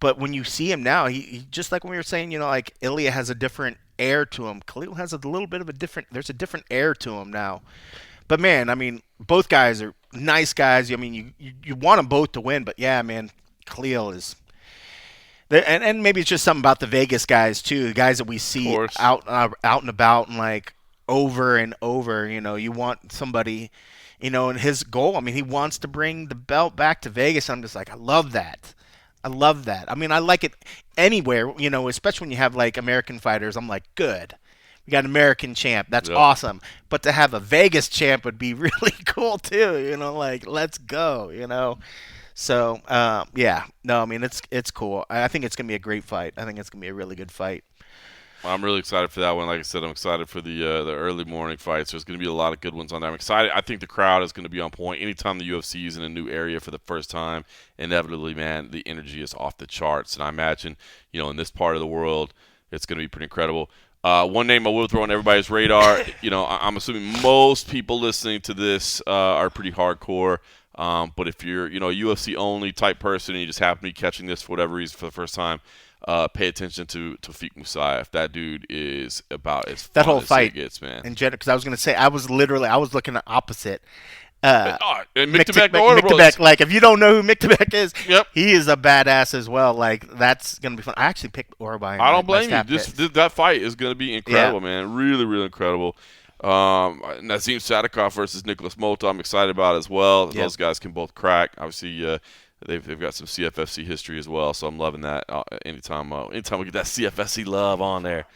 But when you see him now, he just like when we were saying, you know, like Ilia has a different air to him. Khalil has a little bit of there's a different air to him now. But man, I mean, both guys are nice guys. I mean, you want them both to win, but yeah, man, Khalil is. And maybe it's just something about the Vegas guys too, the guys that we see out and about and like over and over. You know, you want somebody, you know, and his goal. I mean, he wants to bring the belt back to Vegas. I'm just like, I love that. I love that. I mean, I like it anywhere, you know, especially when you have like American fighters. I'm like, good. We got an American champ. That's awesome. But to have a Vegas champ would be really cool too, you know, like let's go, you know. So, yeah. No, I mean, it's cool. I think it's going to be a great fight. I think it's going to be a really good fight. Well, I'm really excited for that one. Like I said, I'm excited for the early morning fights. There's going to be a lot of good ones on there. I'm excited. I think the crowd is going to be on point. Anytime the UFC is in a new area for the first time, inevitably, man, the energy is off the charts. And I imagine, you know, in this part of the world, it's going to be pretty incredible. One name I will throw on everybody's radar, you know, I'm assuming most people listening to this are pretty hardcore. But if you're, you know, a UFC only type person and you just happen to be catching this for whatever reason for the first time, pay attention to Tawfiq Musayev. That dude is about as fun that whole as fight it gets, man. In general, because I was going to say I was looking at opposite. And Miktabek, like if you don't know who Miktabek is, yep, he is a badass as well. Like that's going to be fun. I actually picked Orbai. I don't blame you. That fight is going to be incredible, man. Really, really incredible. Nazim Sadikov versus Nicholas Mota, I'm excited about as well. Those guys can both crack. Obviously, they've got some CFFC history as well, so I'm loving that. Anytime we get that CFFC love on there,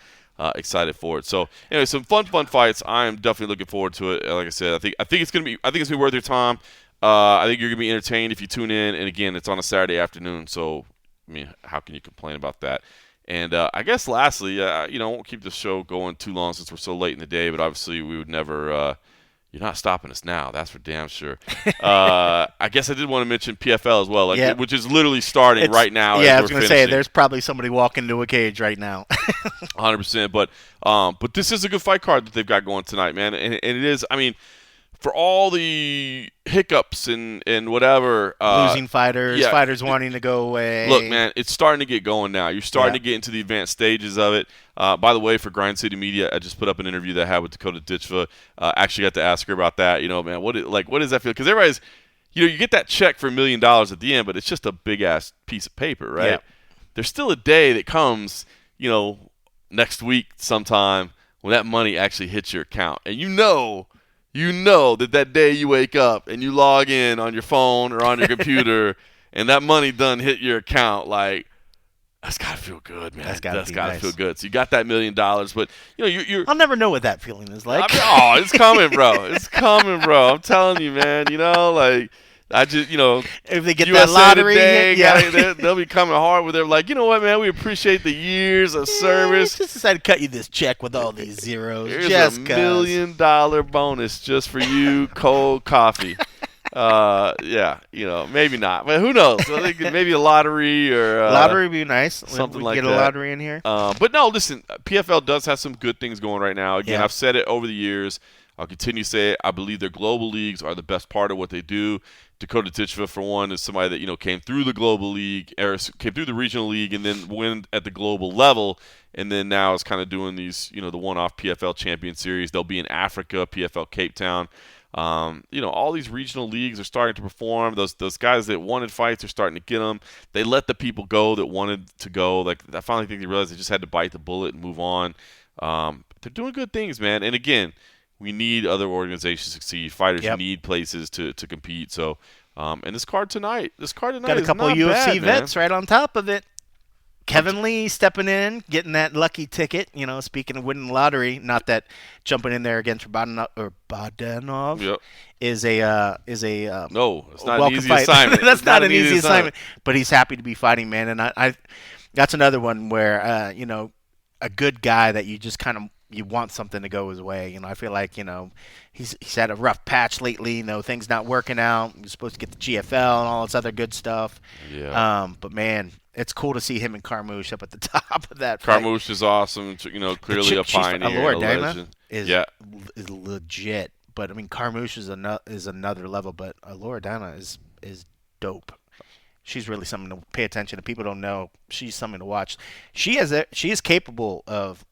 excited for it. So anyway, some fun fights. I am definitely looking forward to it. Like I said, I think it's gonna be worth your time. I think you're gonna be entertained if you tune in. And again, it's on a Saturday afternoon, so I mean, how can you complain about that? And I guess lastly, you know, I won't keep the show going too long since we're so late in the day, but obviously we would never you're not stopping us now. That's for damn sure. I guess I did want to mention PFL as well, which is literally starting right now. Yeah, I was going to say, there's probably somebody walking into a cage right now. 100%. But this is a good fight card that they've got going tonight, man. And it is, I mean, for all the hiccups and whatever. Losing fighters, fighters wanting to go away. Look, man, it's starting to get going now. You're starting to get into the advanced stages of it. By the way, for Grind City Media, I just put up an interview that I had with Dakota Ditchva. Actually got to ask her about that. You know, man, what does that feel? Because everybody's, you know, you get that check for $1 million at the end, but it's just a big-ass piece of paper, right? Yeah. There's still a day that comes, you know, next week sometime when that money actually hits your account. And you know that day you wake up and you log in on your phone or on your computer and that money done hit your account, like, that's got to feel good, man. That's got to feel good. So you got that $1 million, but, you know, you're I'll never know what that feeling is like. I mean, it's coming, bro. It's coming, bro. I'm telling you, man. You know, like, I just, you know, if they get USA that lottery, today, they'll be coming hard with. They're like, you know what, man, we appreciate the years of service. Just decided to cut you this check with all these zeros. Here's a $1 million bonus just for you, cold coffee. Yeah, you know, maybe not, but who knows? I think maybe a lottery or lottery would be nice. Something we like get that. A lottery in here. But no, listen, PFL does have some good things going right now. Again, I've said it over the years. I'll continue to say it. I believe their global leagues are the best part of what they do. Dakota Titchva, for one, is somebody that, you know, came through the global league, or came through the regional league, and then win at the global level, and then now is kind of doing these, you know, the one-off PFL Champion Series. They'll be in Africa, PFL Cape Town. You know, all these regional leagues are starting to perform. Those guys that wanted fights are starting to get them. They let the people go that wanted to go. Like, I finally think they realized they just had to bite the bullet and move on. They're doing good things, man. And again, we need other organizations to succeed. Fighters need places to compete. So, and this card tonight got a couple is not UFC bad, vets right on top of it. Kevin Lee stepping in, getting that lucky ticket. You know, speaking of winning the lottery, not that jumping in there against Badanov is a no, it's not welcome an easy fight. assignment. That's not an easy assignment. But he's happy to be fighting, man. And I that's another one where you know, a good guy that you just kind of you want something to go his way. You know, I feel like, you know, he's had a rough patch lately. You know, things not working out. He's supposed to get the GFL and all this other good stuff. Yeah. But man, it's cool to see him and Carmouche up at the top of that fight. Carmouche is awesome. You know, clearly a pioneer, a legend. Is legit. But I mean, Carmouche is another level. But Loredana is dope. She's really something to pay attention to. People don't know she's something to watch. She is capable of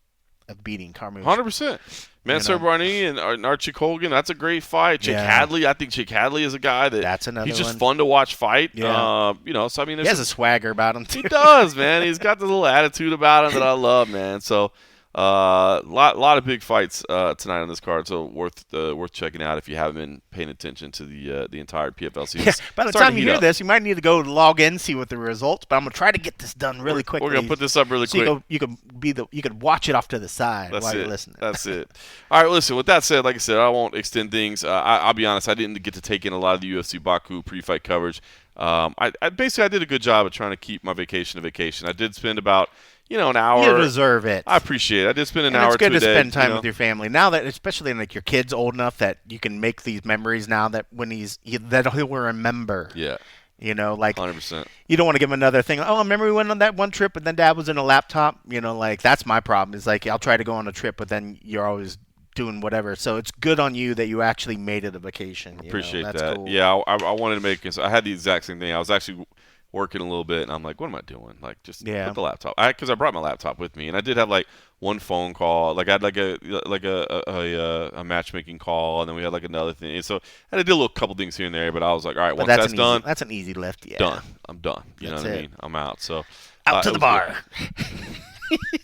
beating Carmouche. 100%. Mansour Barney and Archie Colgan, that's a great fight. Jake Hadley, I think Jake Hadley is a guy that's another he's just fun to watch fight. Yeah. You know, so I mean, he has a swagger about him too. He does, man. He's got the little attitude about him that I love, man. So lot of big fights tonight on this card, so worth checking out if you haven't been paying attention to the entire PFL season. Yeah, by the time you hear this, you might need to go log in, see what the results. But I'm gonna try to get this done really quickly. We're gonna put this up really quick. You could watch it off to the side while you're listening. That's it. All right, listen. With that said, like I said, I won't extend things. I'll be honest. I didn't get to take in a lot of the UFC Baku pre-fight coverage. I did a good job of trying to keep my vacation a vacation. I did spend about an hour. You deserve it. I appreciate it. I did spend an hour. It's good to spend time with your family now that, especially like your kid's old enough that you can make these memories now that when that he'll remember. Yeah. You know, like 100%. You don't want to give him another thing. Oh, remember we went on that one trip, but then Dad was in a laptop. You know, like that's my problem. Is like I'll try to go on a trip, but then you're always doing whatever. So it's good on you that you actually made it a vacation. Appreciate That's that. Cool. Yeah, I wanted to make it. So I had the exact same thing. I was actually working a little bit, and I'm like, what am I doing? Like, just put the laptop. Because I brought my laptop with me, and I did have like one phone call. Like I had like a matchmaking call, and then we had like another thing. And so I had to do a little couple things here and there, but I was like, all right, once that's done, that's an easy lift. Yeah, done. I'm done. You know what I mean? I'm out. So out to the bar.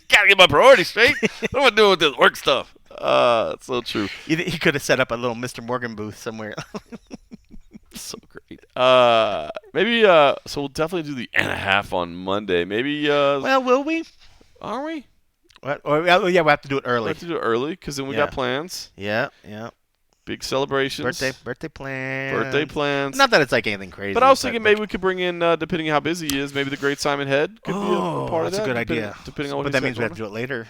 Gotta get my priorities straight. What am I doing with this work stuff? It's so true. You could have set up a little Mr. Morgan booth somewhere. So great. Maybe. So we'll definitely do the and a half on Monday. Maybe. Well, will we? Are we? What? Yeah, we have to do it early. We have to do it early because then we got plans. Yeah. Big celebrations. Birthday plans. Not that it's like anything crazy. But I was thinking maybe we could bring in, depending on how busy he is, maybe the great Simon Head could be a part of that. That's a good idea. Depending on what. But that means we have to do it later.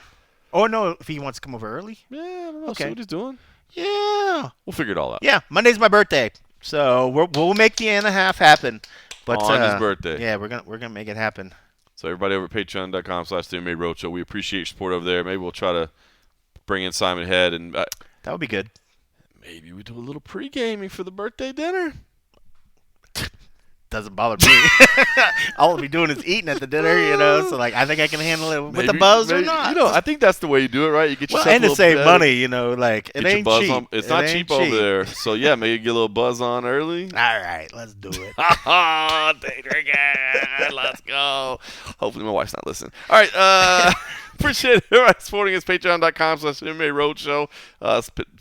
Oh no! If he wants to come over early. Yeah, I don't know. Okay. See what he's doing. Yeah. We'll figure it all out. Yeah, Monday's my birthday, so we'll make the and a half happen. But on his birthday. Yeah, we're gonna make it happen. So everybody over at patreon.com/MMA Roadshow, we appreciate your support over there. Maybe we'll try to bring in Simon Head, and that would be good. Maybe we do a little pre-gaming for the birthday dinner. Doesn't bother me. All I'll be doing is eating at the dinner, So like, I think I can handle it with the buzz or not. I think that's the way you do it, right? You get yourself and to save money, like it ain't cheap. It's not cheap over there. So yeah, maybe get a little buzz on early. All right, let's do it. Day drinking. Let's go. Hopefully my wife's not listening. All right. Appreciate it. Supporting us, patreon.com/MMA Roadshow.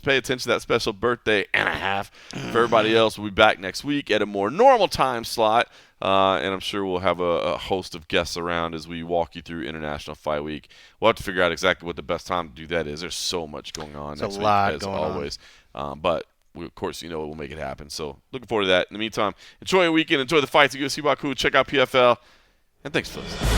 Pay attention to that special birthday and a half. For everybody else, we'll be back next week at a more normal time slot. And I'm sure we'll have a host of guests around as we walk you through International Fight Week. We'll have to figure out exactly what the best time to do that is. There's so much going on next week, as always. But we, of course, we'll make it happen. So looking forward to that. In the meantime, enjoy your weekend. Enjoy the fights at UFC Baku. Check out PFL. And thanks for listening.